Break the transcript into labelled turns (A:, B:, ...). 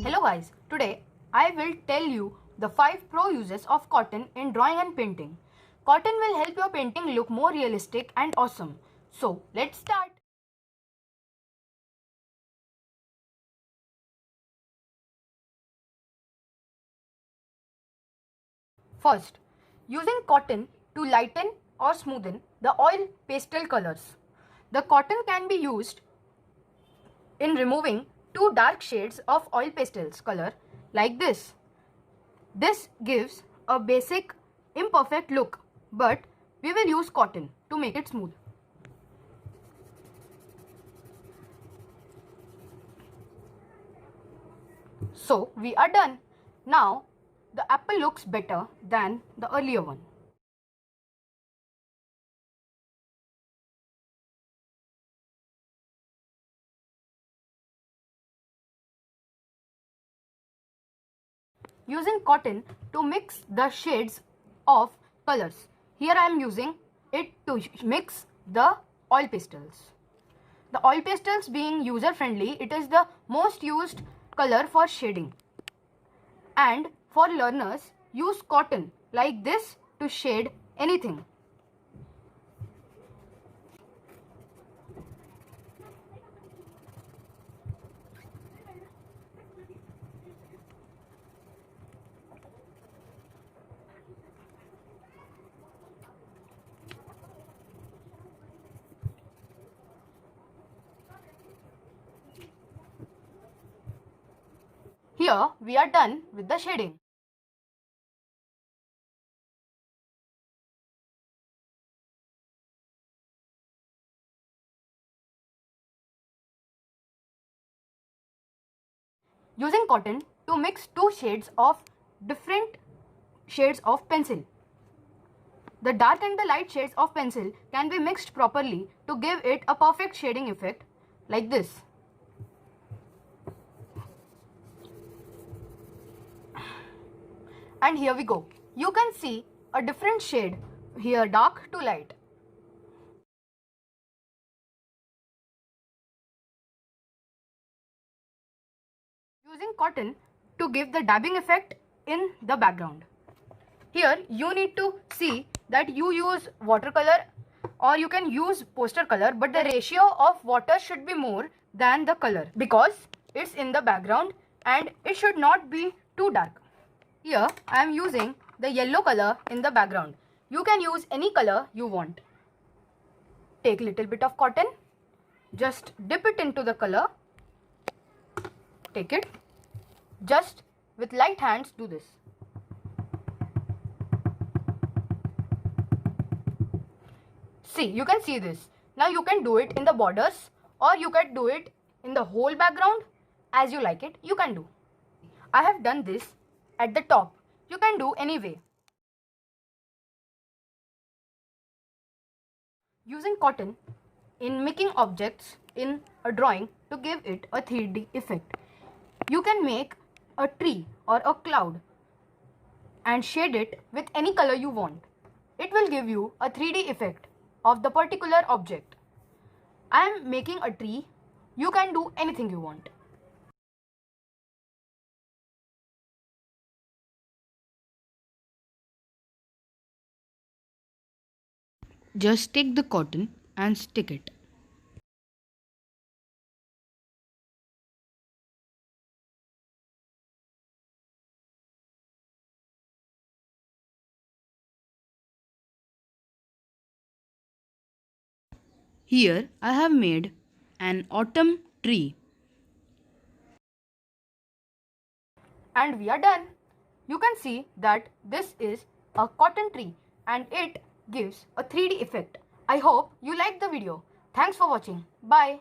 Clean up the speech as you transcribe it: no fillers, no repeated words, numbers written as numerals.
A: Hello guys, today I will tell you the 5 pro uses of cotton in drawing and painting. Cotton will help your painting look more realistic and awesome. So let's start. First, using cotton to lighten or smoothen the oil pastel colors. The cotton can be used in removing 2 dark shades of oil pastels color like this. This gives a basic imperfect look, but we will use cotton to make it smooth. So we are done. Now the apple looks better than the earlier one. Using cotton to mix the shades of colors. Here I am using it to mix the oil pastels. The oil pastels being user friendly, it is the most used color for shading. And for learners, use cotton like this to shade anything. Here we are done with the shading. Using cotton to mix 2 shades of different shades of pencil. The dark and the light shades of pencil can be mixed properly to give it a perfect shading effect like this. And here we go. You can see a different shade here, dark to light. Using cotton to give the dabbing effect in the background. Here you need to see that you use watercolor or you can use poster color, but the ratio of water should be more than the color because it's in the background and it should not be too dark. Here I am using the yellow color in the background. You can use any color you want. Take little bit of cotton, just dip it into the color, take it, just with light hands do this. See, you can see this. Now you can do it in the borders or you can do it in the whole background as you like it, you can do. I have done this at the top. You can do any way. Using cotton in making objects in a drawing to give it a 3D effect. You can make a tree or a cloud and shade it with any color you want. It will give you a 3D effect of the particular object. I am making a tree. You can do anything you want. Just take the cotton and stick it. Here I have made an autumn tree. And we are done. You can see that this is a cotton tree and it gives a 3D effect. I hope you liked the video. Thanks for watching. Bye.